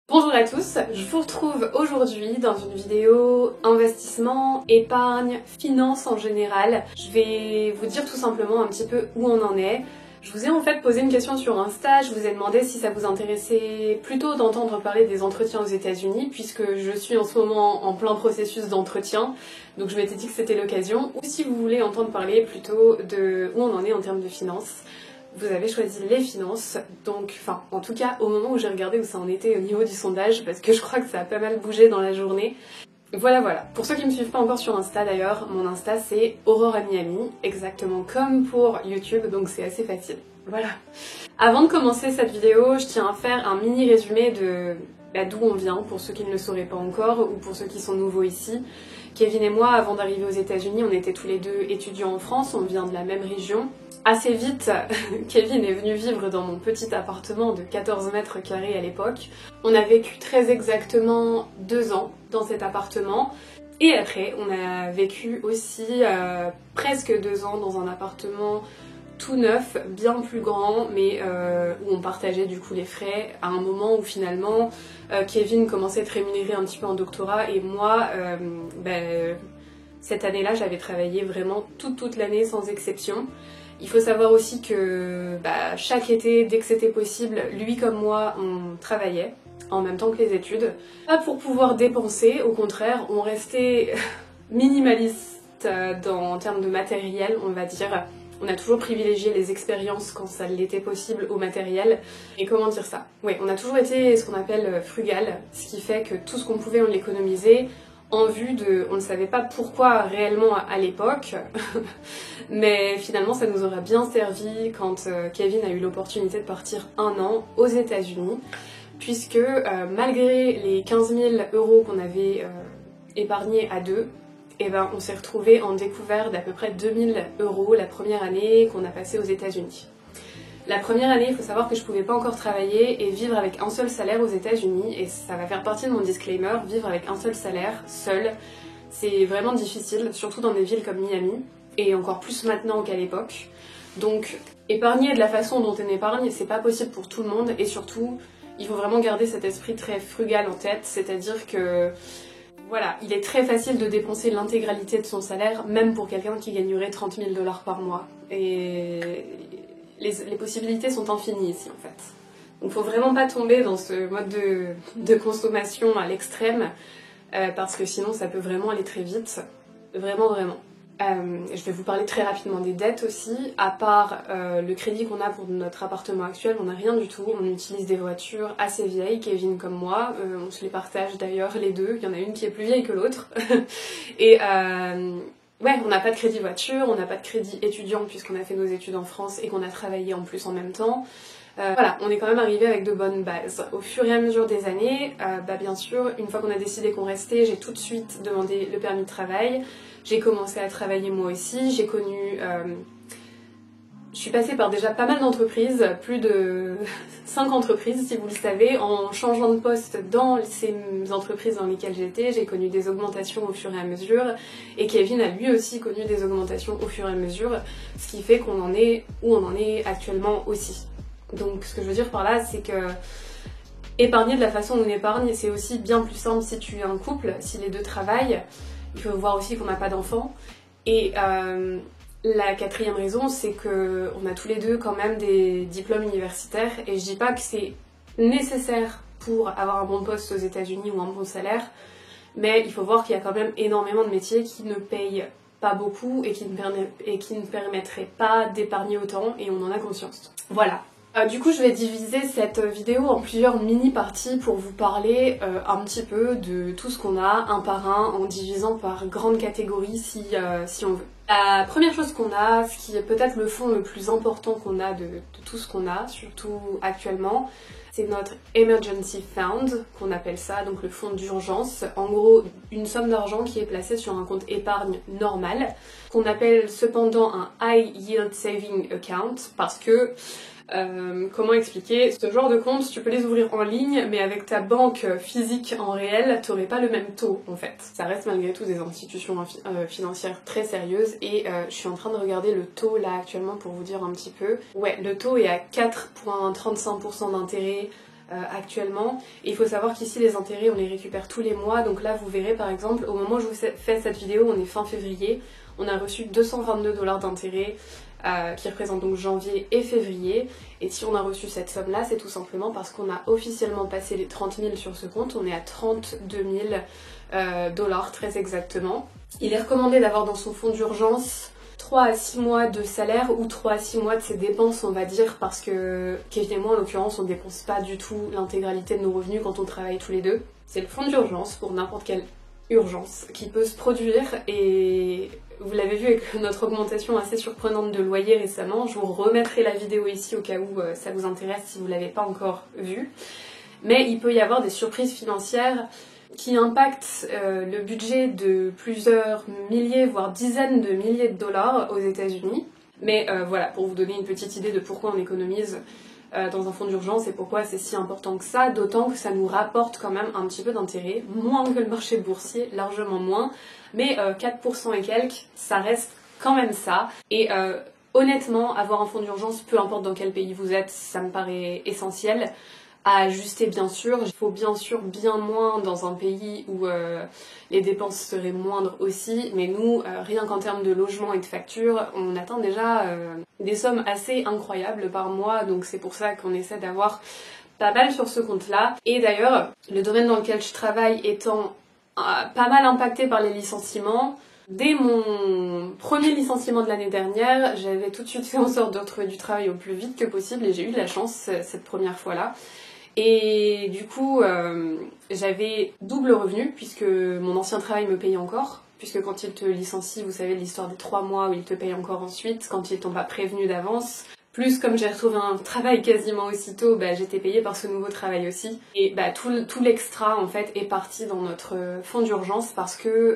Bonjour à tous, je vous retrouve aujourd'hui dans une vidéo investissement, épargne, finance en général. Je vais vous dire tout simplement un petit peu où on en est. Je vous ai en fait posé une question sur Insta, je vous ai demandé si ça vous intéressait plutôt d'entendre parler des entretiens aux États-Unis puisque je suis en ce moment en plein processus d'entretien, donc je m'étais dit que c'était l'occasion, ou si vous voulez entendre parler plutôt de où on en est en termes de finances. Vous avez choisi les finances, donc, enfin, en tout cas, au moment où j'ai regardé où ça en était au niveau du sondage, parce que je crois que ça a pas mal bougé dans la journée. Voilà. Pour ceux qui me suivent pas encore sur Insta d'ailleurs, mon Insta c'est Aurora Miami, exactement comme pour YouTube, donc c'est assez facile. Voilà. Avant de commencer cette vidéo, je tiens à faire un mini résumé de d'où on vient, pour ceux qui ne le sauraient pas encore, ou pour ceux qui sont nouveaux ici. Kevin et moi, avant d'arriver aux États-Unis, on était tous les deux étudiants en France, on vient de la même région. Assez vite, Kevin est venu vivre dans mon petit appartement de 14 mètres carrés à l'époque. On a vécu très exactement 2 ans dans cet appartement. Et après, on a vécu aussi presque 2 ans dans un appartement tout neuf, bien plus grand, mais où on partageait du coup les frais à un moment où finalement Kevin commençait à être rémunéré un petit peu en doctorat et moi, cette année-là, j'avais travaillé vraiment toute l'année sans exception. Il faut savoir aussi que chaque été, dès que c'était possible, lui comme moi, on travaillait en même temps que les études. Pas pour pouvoir dépenser, au contraire, on restait minimaliste en termes de matériel, on va dire. On a toujours privilégié les expériences quand ça l'était possible au matériel. Et comment dire ça? Oui, on a toujours été ce qu'on appelle frugal, ce qui fait que tout ce qu'on pouvait, on l'économisait en vue de... On ne savait pas pourquoi réellement à l'époque, mais finalement ça nous aurait bien servi quand Kevin a eu l'opportunité de partir 1 an aux États-Unis, puisque malgré les 15 000 € qu'on avait épargnés à deux, on s'est retrouvé en découvert d'à peu près 2 000 € la première année qu'on a passée aux États-Unis. La première année, il faut savoir que je pouvais pas encore travailler et vivre avec un seul salaire aux États-Unis, et ça va faire partie de mon disclaimer, vivre avec un seul salaire, seul, c'est vraiment difficile, surtout dans des villes comme Miami, et encore plus maintenant qu'à l'époque. Donc, épargner de la façon dont on épargne, c'est pas possible pour tout le monde, et surtout, il faut vraiment garder cet esprit très frugal en tête, c'est-à-dire que voilà, il est très facile de dépenser l'intégralité de son salaire, même pour quelqu'un qui gagnerait 30 000 $ par mois. Et les possibilités sont infinies ici en fait. Donc faut vraiment pas tomber dans ce mode de consommation à l'extrême, parce que sinon ça peut vraiment aller très vite. Vraiment. Je vais vous parler très rapidement des dettes aussi. À part le crédit qu'on a pour notre appartement actuel, on n'a rien du tout. On utilise des voitures assez vieilles, Kevin comme moi. On se les partage d'ailleurs les deux. Il y en a une qui est plus vieille que l'autre. Et on n'a pas de crédit voiture, on n'a pas de crédit étudiant puisqu'on a fait nos études en France et qu'on a travaillé en plus en même temps. Voilà, on est quand même arrivé avec de bonnes bases. Au fur et à mesure des années, bien sûr, une fois qu'on a décidé qu'on restait, j'ai tout de suite demandé le permis de travail. J'ai commencé à travailler moi aussi, j'ai connu... je suis passée par déjà pas mal d'entreprises, plus de 5 entreprises si vous le savez, en changeant de poste dans ces entreprises dans lesquelles j'étais, j'ai connu des augmentations au fur et à mesure, et Kevin a lui aussi connu des augmentations au fur et à mesure, ce qui fait qu'on en est où on en est actuellement aussi. Donc ce que je veux dire par là, c'est que épargner de la façon où on épargne, c'est aussi bien plus simple si tu es un couple, si les deux travaillent. Il faut voir aussi qu'on n'a pas d'enfants. Et la 4e raison, c'est qu'on a tous les deux quand même des diplômes universitaires. Et je dis pas que c'est nécessaire pour avoir un bon poste aux États-Unis ou un bon salaire, mais il faut voir qu'il y a quand même énormément de métiers qui ne payent pas beaucoup et qui ne permettraient pas d'épargner autant, et on en a conscience. Voilà. Du coup, je vais diviser cette vidéo en plusieurs mini-parties pour vous parler un petit peu de tout ce qu'on a, un par un, en divisant par grandes catégories si on veut. La première chose qu'on a, ce qui est peut-être le fonds le plus important qu'on a de tout ce qu'on a, surtout actuellement, c'est notre Emergency Fund, qu'on appelle ça, donc le fonds d'urgence. En gros, une somme d'argent qui est placée sur un compte épargne normal, qu'on appelle cependant un High Yield Saving Account, parce que comment expliquer? Ce genre de compte, tu peux les ouvrir en ligne, mais avec ta banque physique en réel, t'aurais pas le même taux en fait. Ça reste malgré tout des institutions financières très sérieuses, et je suis en train de regarder le taux là actuellement pour vous dire un petit peu. Ouais, le taux est à 4,35% d'intérêt actuellement. Et il faut savoir qu'ici les intérêts on les récupère tous les mois, donc là vous verrez par exemple au moment où je vous fais cette vidéo, on est fin février, on a reçu 222 $ d'intérêts qui représentent donc janvier et février. Et si on a reçu cette somme là, c'est tout simplement parce qu'on a officiellement passé les 30 000 sur ce compte, on est à 32 000 $ très exactement. Il est recommandé d'avoir dans son fonds d'urgence 3 à 6 mois de salaire ou 3 à 6 mois de ses dépenses, on va dire, parce que Kevin et moi en l'occurrence on ne dépense pas du tout l'intégralité de nos revenus quand on travaille tous les deux. C'est le fonds d'urgence pour n'importe quelle urgence qui peut se produire, et vous l'avez vu avec notre augmentation assez surprenante de loyer récemment. Je vous remettrai la vidéo ici au cas où ça vous intéresse si vous ne l'avez pas encore vue. Mais il peut y avoir des surprises financières qui impactent le budget de plusieurs milliers, voire dizaines de milliers de dollars aux États-Unis. Mais voilà, pour vous donner une petite idée de pourquoi on économise dans un fonds d'urgence et pourquoi c'est si important que ça, d'autant que ça nous rapporte quand même un petit peu d'intérêt, moins que le marché boursier, largement moins, mais 4% et quelques, ça reste quand même ça. Et honnêtement, avoir un fonds d'urgence, peu importe dans quel pays vous êtes, ça me paraît essentiel. À ajuster bien sûr, il faut bien sûr bien moins dans un pays où les dépenses seraient moindres aussi, mais nous, rien qu'en termes de logement et de factures, on atteint déjà des sommes assez incroyables par mois, donc c'est pour ça qu'on essaie d'avoir pas mal sur ce compte-là. Et d'ailleurs, le domaine dans lequel je travaille étant pas mal impacté par les licenciements, dès mon premier licenciement de l'année dernière, j'avais tout de suite fait en sorte de retrouver du travail au plus vite que possible et j'ai eu de la chance cette première fois-là. Et du coup, j'avais double revenu puisque mon ancien travail me payait encore. Puisque quand ils te licencient, vous savez l'histoire des 3 mois où ils te payent encore ensuite, quand ils t'ont pas prévenu d'avance. Plus comme j'ai retrouvé un travail quasiment aussitôt, j'étais payée par ce nouveau travail aussi. Et tout l'extra en fait est parti dans notre fonds d'urgence parce que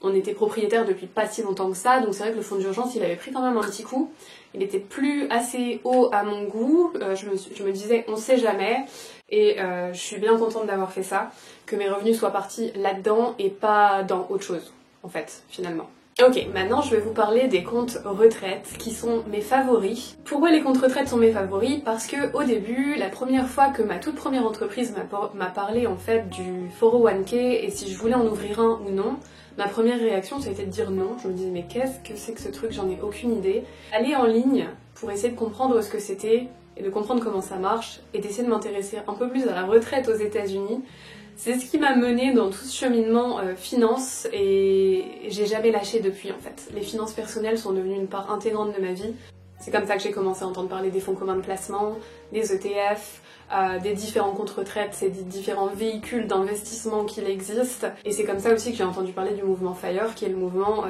on était propriétaire depuis pas si longtemps que ça, donc c'est vrai que le fonds d'urgence il avait pris quand même un petit coup. Il était plus assez haut à mon goût, je me disais on sait jamais, et je suis bien contente d'avoir fait ça, que mes revenus soient partis là-dedans et pas dans autre chose en fait finalement. Ok, maintenant je vais vous parler des comptes retraite qui sont mes favoris. Pourquoi les comptes retraite sont mes favoris? Parce que au début, la première fois que ma toute première entreprise m'a parlé en fait du 401k et si je voulais en ouvrir un ou non, ma première réaction ça a été de dire non. Je me disais mais qu'est-ce que c'est que ce truc, j'en ai aucune idée. Aller en ligne pour essayer de comprendre ce que c'était et de comprendre comment ça marche et d'essayer de m'intéresser un peu plus à la retraite aux États-Unis. C'est ce qui m'a menée dans tout ce cheminement finance et j'ai jamais lâché depuis en fait. Les finances personnelles sont devenues une part intégrante de ma vie. C'est comme ça que j'ai commencé à entendre parler des fonds communs de placement, des ETF, des différents comptes retraite, des différents véhicules d'investissement qu'il existe. Et c'est comme ça aussi que j'ai entendu parler du mouvement FIRE, qui est le mouvement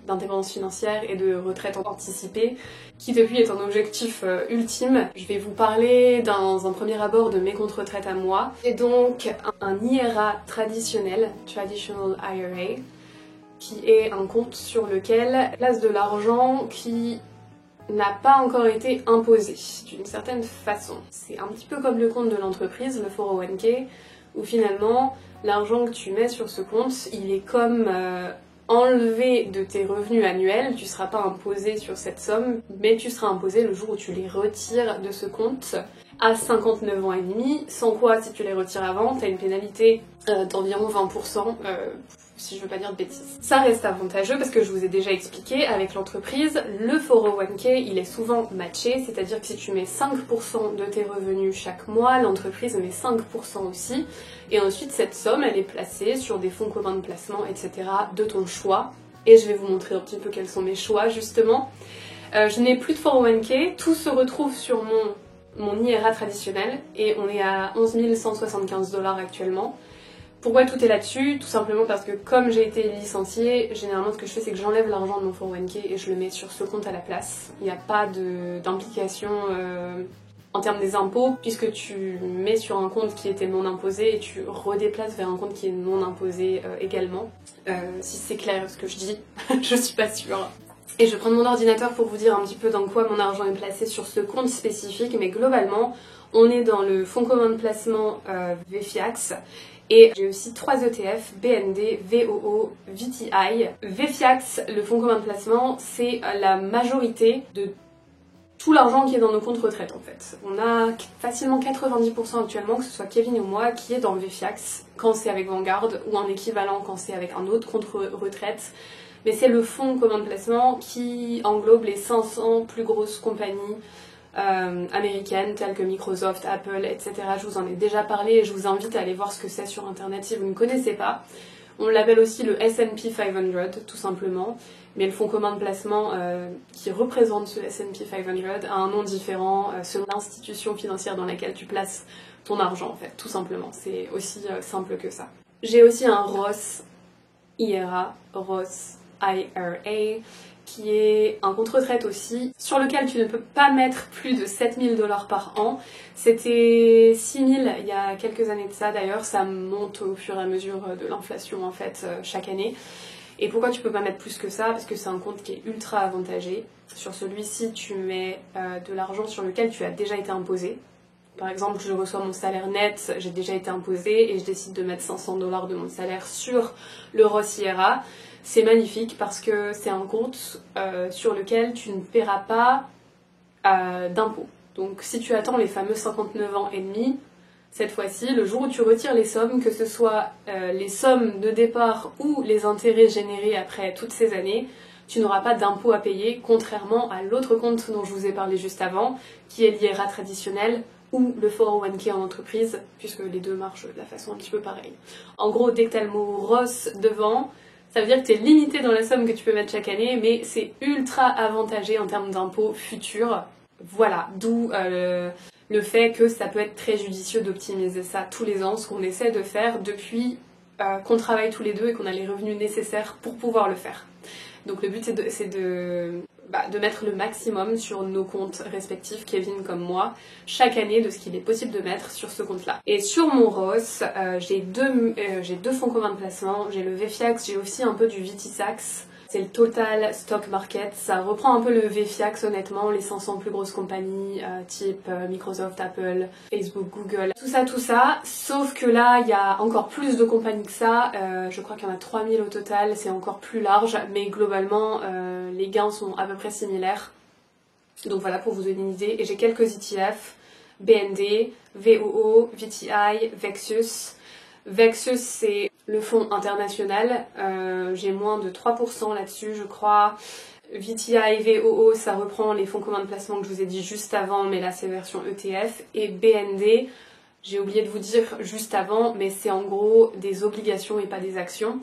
d'indépendance financière et de retraite anticipée, qui depuis est un objectif ultime. Je vais vous parler dans un premier abord de mes comptes retraite à moi. J'ai donc un IRA traditionnel, Traditional IRA, qui est un compte sur lequel place de l'argent qui n'a pas encore été imposé d'une certaine façon. C'est un petit peu comme le compte de l'entreprise, le 401k, où finalement l'argent que tu mets sur ce compte, il est comme enlevé de tes revenus annuels, tu ne seras pas imposé sur cette somme, mais tu seras imposé le jour où tu les retires de ce compte à 59 ans et demi, sans quoi si tu les retires avant, tu as une pénalité d'environ 20%, si je veux pas dire de bêtises. Ça reste avantageux parce que je vous ai déjà expliqué, avec l'entreprise, le 401k il est souvent matché, c'est-à-dire que si tu mets 5% de tes revenus chaque mois, l'entreprise met 5% aussi, et ensuite cette somme elle est placée sur des fonds communs de placement, etc. de ton choix, et je vais vous montrer un petit peu quels sont mes choix justement. Je n'ai plus de 401k, tout se retrouve sur mon IRA traditionnel, et on est à 11 175 $ actuellement. Pourquoi tout est là-dessus? Tout simplement parce que comme j'ai été licenciée, généralement ce que je fais c'est que j'enlève l'argent de mon 401k et je le mets sur ce compte à la place. Il n'y a pas d'implication en termes des impôts puisque tu mets sur un compte qui était non imposé et tu redéplaces vers un compte qui est non imposé également. Si c'est clair ce que je dis, je suis pas sûre. Et je vais prendre mon ordinateur pour vous dire un petit peu dans quoi mon argent est placé sur ce compte spécifique, mais globalement on est dans le fonds commun de placement VFIAX. Et j'ai aussi 3 ETF, BND, VOO, VTI. VFIAX, le fonds commun de placement, c'est la majorité de tout l'argent qui est dans nos comptes retraite en fait. On a facilement 90% actuellement, que ce soit Kevin ou moi, qui est dans le VFIAX quand c'est avec Vanguard ou un équivalent quand c'est avec un autre compte retraite. Mais c'est le fonds commun de placement qui englobe les 500 plus grosses compagnies américaines telles que Microsoft, Apple, etc. Je vous en ai déjà parlé et je vous invite à aller voir ce que c'est sur internet si vous ne connaissez pas. On l'appelle aussi le S&P 500 tout simplement. Mais le fonds commun de placement qui représente ce S&P 500 a un nom différent selon l'institution financière dans laquelle tu places ton argent en fait, tout simplement. C'est aussi simple que ça. J'ai aussi un Roth IRA, qui est un compte retraite aussi, sur lequel tu ne peux pas mettre plus de 7000 $ par an. C'était 6000 il y a quelques années de ça d'ailleurs, ça monte au fur et à mesure de l'inflation en fait chaque année. Et pourquoi tu peux pas mettre plus que ça? Parce que c'est un compte qui est ultra avantagé. Sur celui-ci, tu mets de l'argent sur lequel tu as déjà été imposé. Par exemple, je reçois mon salaire net, j'ai déjà été imposée et je décide de mettre 500 $ de mon salaire sur le Roth IRA. C'est magnifique parce que c'est un compte sur lequel tu ne paieras pas d'impôts. Donc si tu attends les fameux 59 ans et demi, cette fois-ci, le jour où tu retires les sommes, que ce soit les sommes de départ ou les intérêts générés après toutes ces années, tu n'auras pas d'impôts à payer, contrairement à l'autre compte dont je vous ai parlé juste avant, qui est l'IRA traditionnel ou le 401k en entreprise, puisque les deux marchent de la façon un petit peu pareille. En gros, dès que tu as le mot Roth devant, ça veut dire que tu es limité dans la somme que tu peux mettre chaque année, mais c'est ultra avantagé en termes d'impôts futurs. Voilà, d'où le fait que ça peut être très judicieux d'optimiser ça tous les ans, ce qu'on essaie de faire depuis qu'on travaille tous les deux et qu'on a les revenus nécessaires pour pouvoir le faire. Donc le but c'est de mettre le maximum sur nos comptes respectifs, Kevin comme moi, chaque année de ce qu'il est possible de mettre sur ce compte-là. Et sur mon Roth, j'ai deux fonds communs de placement, j'ai le VFIAX, j'ai aussi un peu du VTSAX. C'est le Total Stock Market, ça reprend un peu le VFIAX honnêtement, les 500 plus grosses compagnies type Microsoft, Apple, Facebook, Google, tout ça, sauf que là il y a encore plus de compagnies que ça, je crois qu'il y en a 3000 au total, c'est encore plus large, mais globalement les gains sont à peu près similaires. Donc voilà pour vous donner une idée, et j'ai quelques ETF, BND, VOO, VTI, Vexus. Vexus c'est le fonds international, j'ai moins de 3% là-dessus je crois. VTI, VOO ça reprend les fonds communs de placement que je vous ai dit juste avant, mais là c'est version ETF. Et BND, j'ai oublié de vous dire juste avant, mais c'est en gros des obligations et pas des actions.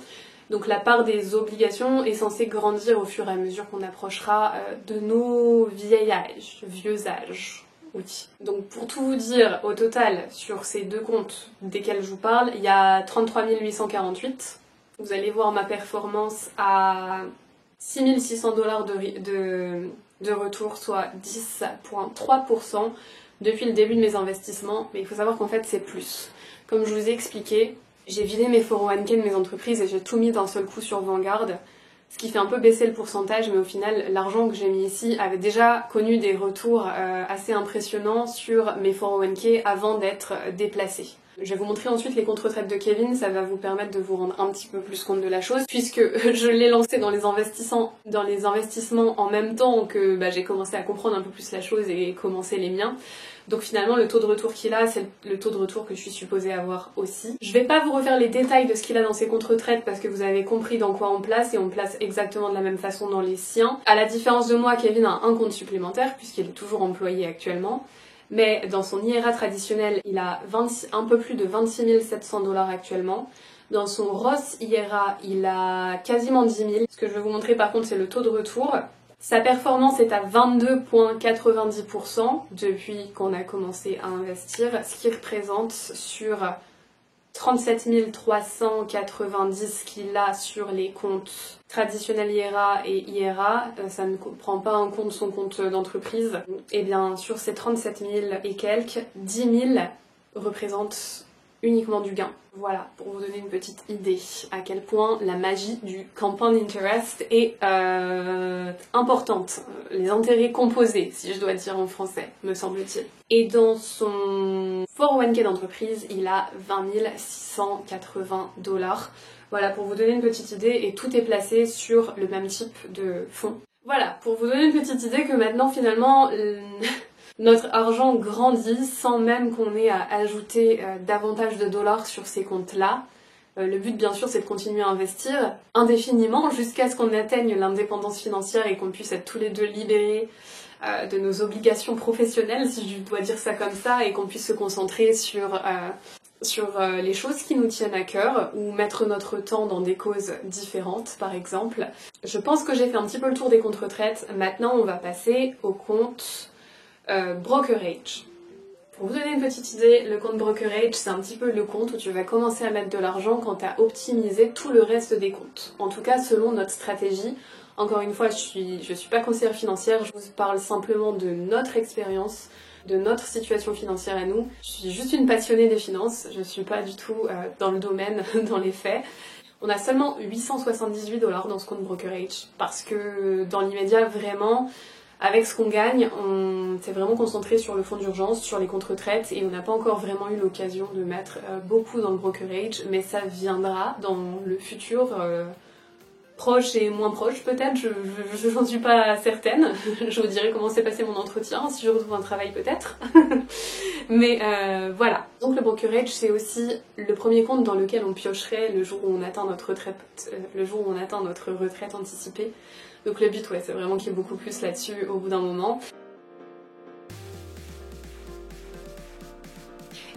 Donc la part des obligations est censée grandir au fur et à mesure qu'on approchera de nos vieux âges. Oui. Donc pour tout vous dire, au total, sur ces deux comptes desquels je vous parle, il y a 33 848. Vous allez voir ma performance à 6600 $ de retour, soit 10,3% depuis le début de mes investissements. Mais il faut savoir qu'en fait c'est plus. Comme je vous ai expliqué, j'ai vidé mes 401k de mes entreprises et j'ai tout mis d'un seul coup sur Vanguard. Ce qui fait un peu baisser le pourcentage, mais au final, l'argent que j'ai mis ici avait déjà connu des retours assez impressionnants sur mes 401k avant d'être déplacés. Je vais vous montrer ensuite les comptes retraite de Kevin, ça va vous permettre de vous rendre un petit peu plus compte de la chose, puisque je l'ai lancé dans les investissements en même temps que j'ai commencé à comprendre un peu plus la chose et commencer les miens. Donc finalement le taux de retour qu'il a, c'est le taux de retour que je suis supposée avoir aussi. Je vais pas vous refaire les détails de ce qu'il a dans ses comptes retraite parce que vous avez compris dans quoi on place, et on place exactement de la même façon dans les siens. À la différence de moi, Kevin a un compte supplémentaire puisqu'il est toujours employé actuellement. Mais dans son IRA traditionnel, il a un peu plus de 26 700 $ actuellement. Dans son Roth IRA, il a quasiment 10 000. Ce que je vais vous montrer par contre, c'est le taux de retour. Sa performance est à 22,90% depuis qu'on a commencé à investir, ce qui représente sur 37 390 qu'il a sur les comptes traditionnels IRA et IRA, ça ne prend pas en compte son compte d'entreprise. Et bien sur ces 37 000 et quelques, 10 000 représentent uniquement du gain. Voilà, pour vous donner une petite idée à quel point la magie du compound interest est importante. Les intérêts composés, si je dois dire en français, me semble-t-il. Et dans son 401k d'entreprise, il a 20 680 $. Voilà, pour vous donner une petite idée, et tout est placé sur le même type de fonds. Voilà, pour vous donner une petite idée que maintenant finalement notre argent grandit sans même qu'on ait à ajouter davantage de dollars sur ces comptes-là. Le but bien sûr c'est de continuer à investir indéfiniment jusqu'à ce qu'on atteigne l'indépendance financière et qu'on puisse être tous les deux libérés de nos obligations professionnelles, si je dois dire ça comme ça, et qu'on puisse se concentrer sur les choses qui nous tiennent à cœur ou mettre notre temps dans des causes différentes par exemple. Je pense que j'ai fait un petit peu le tour des comptes retraite. Maintenant on va passer au compte brokerage. Pour vous donner une petite idée, le compte brokerage c'est un petit peu le compte où tu vas commencer à mettre de l'argent quand tu as optimisé tout le reste des comptes. En tout cas selon notre stratégie. Encore une fois, je suis pas conseillère financière, je vous parle simplement de notre expérience, de notre situation financière à nous. Je suis juste une passionnée des finances, je suis pas du tout dans le domaine, dans les faits. On a seulement 878 $ dans ce compte brokerage parce que dans l'immédiat, vraiment, avec ce qu'on gagne, on s'est vraiment concentré sur le fonds d'urgence, sur les comptes retraite et on n'a pas encore vraiment eu l'occasion de mettre beaucoup dans le brokerage, mais ça viendra dans le futur. Proche et moins proche peut-être, je n'en suis pas certaine. Je vous dirai comment s'est passé mon entretien, si je retrouve un travail peut-être. Mais voilà. Donc le brokerage c'est aussi le premier compte dans lequel on piocherait le jour où on atteint notre retraite anticipée. Donc le but ouais, c'est vraiment qu'il y ait beaucoup plus là-dessus au bout d'un moment.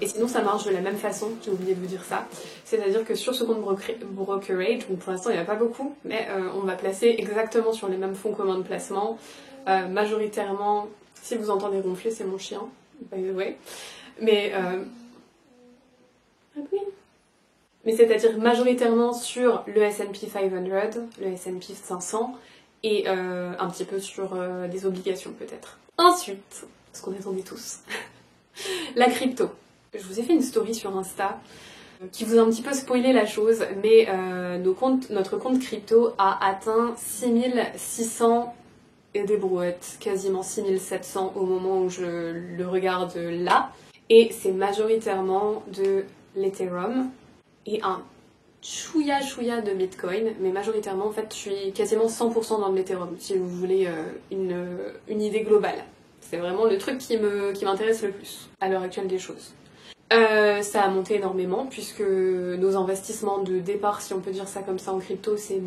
Et sinon ça marche de la même façon, j'ai oublié de vous dire ça. C'est-à-dire que sur ce compte brokerage, bon, pour l'instant il n'y en a pas beaucoup, mais on va placer exactement sur les mêmes fonds communs de placement. Majoritairement, si vous entendez ronfler, c'est mon chien, by the way. Mais oui. Mais c'est-à-dire majoritairement sur le S&P 500, le S&P 500, et un petit peu sur des obligations peut-être. Ensuite, ce qu'on attendait tous, la crypto. Je vous ai fait une story sur Insta qui vous a un petit peu spoilé la chose, mais notre compte crypto a atteint 6600 et des brouettes, quasiment 6700 au moment où je le regarde là. Et c'est majoritairement de l'Ethereum et un chouïa de Bitcoin, mais majoritairement en fait je suis quasiment 100% dans l'Ethereum, si vous voulez une idée globale. C'est vraiment le truc qui m'intéresse le plus à l'heure actuelle des choses. Ça a monté énormément puisque nos investissements de départ, si on peut dire ça comme ça en crypto, c'est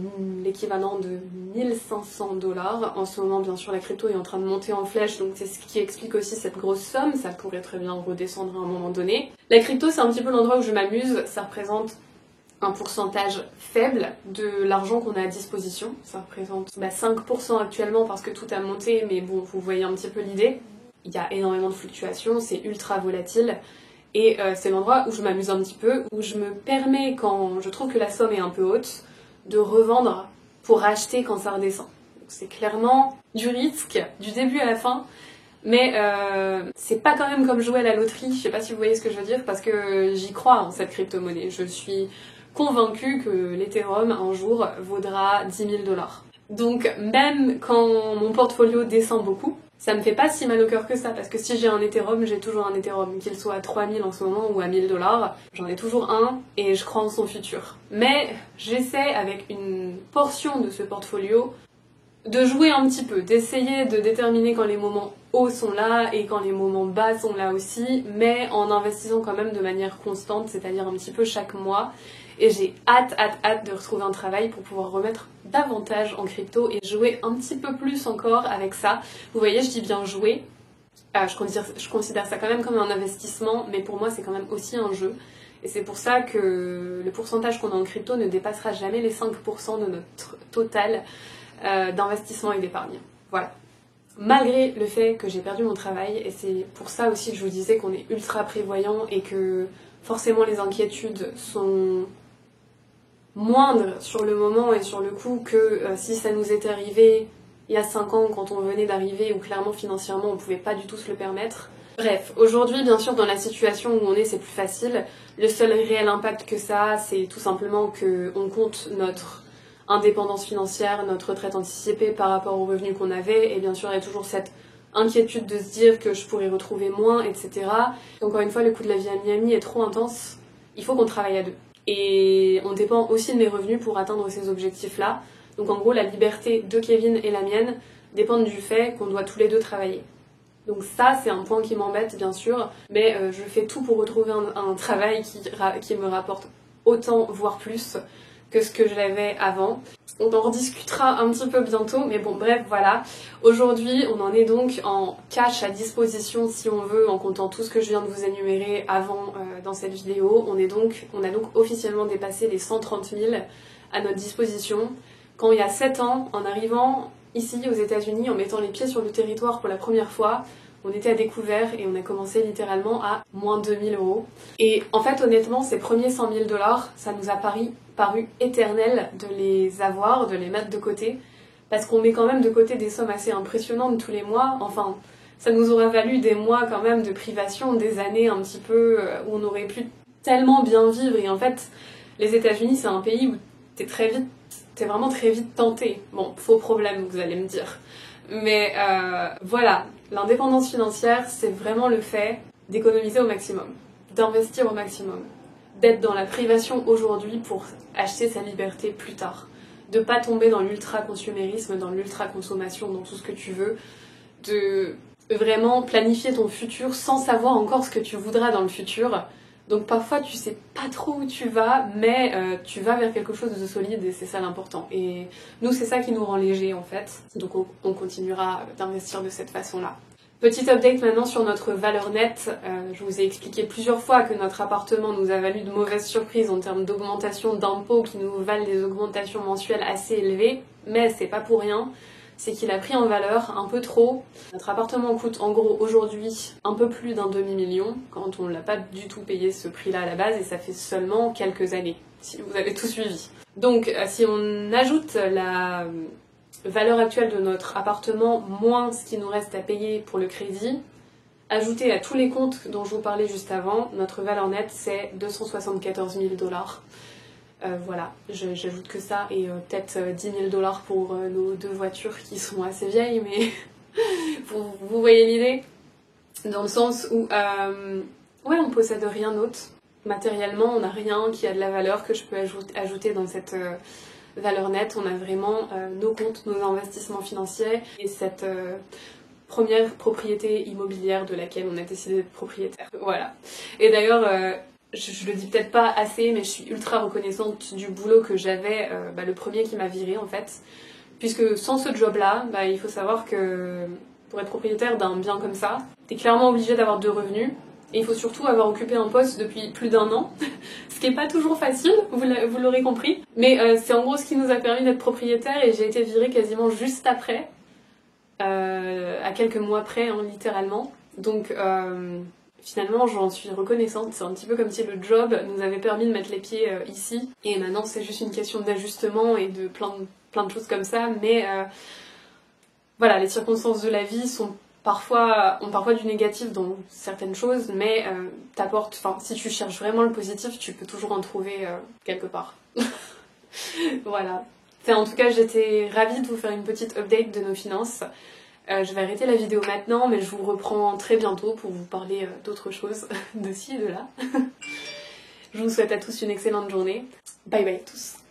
l'équivalent de 1500 $. En ce moment, bien sûr, la crypto est en train de monter en flèche, donc c'est ce qui explique aussi cette grosse somme. Ça pourrait très bien redescendre à un moment donné. La crypto, c'est un petit peu l'endroit où je m'amuse. Ça représente un pourcentage faible de l'argent qu'on a à disposition. Ça représente 5% actuellement parce que tout a monté, mais bon, vous voyez un petit peu l'idée. Il y a énormément de fluctuations, c'est ultra volatile. Et c'est l'endroit où je m'amuse un petit peu, où je me permets, quand je trouve que la somme est un peu haute, de revendre pour acheter quand ça redescend. C'est clairement du risque, du début à la fin, mais c'est pas quand même comme jouer à la loterie, je sais pas si vous voyez ce que je veux dire, parce que j'y crois en cette crypto-monnaie. Je suis convaincue que l'Ethereum, un jour, vaudra 10 000 $. Donc même quand mon portfolio descend beaucoup, ça me fait pas si mal au cœur que ça, parce que si j'ai un Ethereum, j'ai toujours un Ethereum, qu'il soit à 3000 en ce moment ou à 1000 $, j'en ai toujours un et je crois en son futur. Mais j'essaie avec une portion de ce portfolio de jouer un petit peu, d'essayer de déterminer quand les moments hauts sont là et quand les moments bas sont là aussi, mais en investissant quand même de manière constante, c'est-à-dire un petit peu chaque mois. Et j'ai hâte de retrouver un travail pour pouvoir remettre davantage en crypto et jouer un petit peu plus encore avec ça. Vous voyez, je dis bien jouer. Je considère ça quand même comme un investissement, mais pour moi c'est quand même aussi un jeu. Et c'est pour ça que le pourcentage qu'on a en crypto ne dépassera jamais les 5% de notre total d'investissement et d'épargne. Voilà. Malgré le fait que j'ai perdu mon travail, et c'est pour ça aussi que je vous disais qu'on est ultra prévoyant et que forcément les inquiétudes sont moindres sur le moment et sur le coup que si ça nous était arrivé il y a 5 ans quand on venait d'arriver où clairement financièrement on pouvait pas du tout se le permettre. Bref, aujourd'hui bien sûr dans la situation où on est c'est plus facile. Le seul réel impact que ça a c'est tout simplement qu'on compte notre indépendance financière, notre retraite anticipée par rapport aux revenus qu'on avait et bien sûr il y a toujours cette inquiétude de se dire que je pourrais retrouver moins, etc. Et encore une fois le coût de la vie à Miami est trop intense, il faut qu'on travaille à deux. Et on dépend aussi de mes revenus pour atteindre ces objectifs-là. Donc en gros, la liberté de Kevin et la mienne dépendent du fait qu'on doit tous les deux travailler. Donc ça, c'est un point qui m'embête bien sûr, mais je fais tout pour retrouver un travail qui me rapporte autant, voire plus, que ce que j'avais avant. On en rediscutera un petit peu bientôt, mais bon bref voilà. Aujourd'hui on en est donc en cash à disposition si on veut, en comptant tout ce que je viens de vous énumérer avant dans cette vidéo. On a donc officiellement dépassé les 130 000 à notre disposition. Quand il y a 7 ans, en arrivant ici aux États-Unis, en mettant les pieds sur le territoire pour la première fois, on était à découvert et on a commencé littéralement à moins 2000 €. Et en fait honnêtement ces premiers 100 000 $, ça nous a paru éternel de les avoir, de les mettre de côté, parce qu'on met quand même de côté des sommes assez impressionnantes tous les mois. Enfin, ça nous aura valu des mois quand même de privation, des années un petit peu où on aurait pu tellement bien vivre. Et en fait, les États-Unis c'est un pays où t'es vraiment très vite tenté. Bon, faux problème vous allez me dire. Mais voilà, l'indépendance financière c'est vraiment le fait d'économiser au maximum, d'investir au maximum, d'être dans la privation aujourd'hui pour acheter sa liberté plus tard, de pas tomber dans l'ultra-consumérisme, dans l'ultra-consommation, dans tout ce que tu veux, de vraiment planifier ton futur sans savoir encore ce que tu voudras dans le futur. Donc parfois tu sais pas trop où tu vas, mais tu vas vers quelque chose de solide et c'est ça l'important. Et nous c'est ça qui nous rend légers en fait, donc on continuera d'investir de cette façon-là. Petit update maintenant sur notre valeur nette. Je vous ai expliqué plusieurs fois que notre appartement nous a valu de mauvaises surprises en termes d'augmentation d'impôts qui nous valent des augmentations mensuelles assez élevées, mais c'est pas pour rien. C'est qu'il a pris en valeur un peu trop. Notre appartement coûte en gros aujourd'hui un peu plus d'un demi-million, quand on l'a pas du tout payé ce prix-là à la base, et ça fait seulement quelques années, si vous avez tout suivi. Donc si on ajoute la valeur actuelle de notre appartement, moins ce qui nous reste à payer pour le crédit, ajouté à tous les comptes dont je vous parlais juste avant, notre valeur nette c'est 274 000 $. Voilà, j'ajoute que ça et peut-être 10 000 $ pour nos 2 voitures qui sont assez vieilles, mais vous voyez l'idée? Dans le sens où, ouais, on possède rien d'autre. Matériellement, on n'a rien qui a de la valeur que je peux ajouter dans cette valeur nette. On a vraiment nos comptes, nos investissements financiers et cette première propriété immobilière de laquelle on a décidé d'être propriétaire. Voilà. Et d'ailleurs, je le dis peut-être pas assez, mais je suis ultra reconnaissante du boulot que j'avais, le premier qui m'a virée en fait. Puisque sans ce job-là, il faut savoir que pour être propriétaire d'un bien comme ça, t'es clairement obligé d'avoir 2 revenus. Et il faut surtout avoir occupé un poste depuis plus d'1 an, ce qui est pas toujours facile, vous l'aurez compris. Mais c'est en gros ce qui nous a permis d'être propriétaire et j'ai été virée quasiment juste après, à quelques mois près, hein, littéralement. Donc finalement j'en suis reconnaissante, c'est un petit peu comme si le job nous avait permis de mettre les pieds ici. Et maintenant c'est juste une question d'ajustement et de plein de choses comme ça, mais voilà, les circonstances de la vie ont parfois du négatif dans certaines choses, mais si tu cherches vraiment le positif, tu peux toujours en trouver quelque part. Voilà. En tout cas, j'étais ravie de vous faire une petite update de nos finances. Je vais arrêter la vidéo maintenant, mais je vous reprends très bientôt pour vous parler d'autres choses, de ci et de là. Je vous souhaite à tous une excellente journée. Bye bye tous.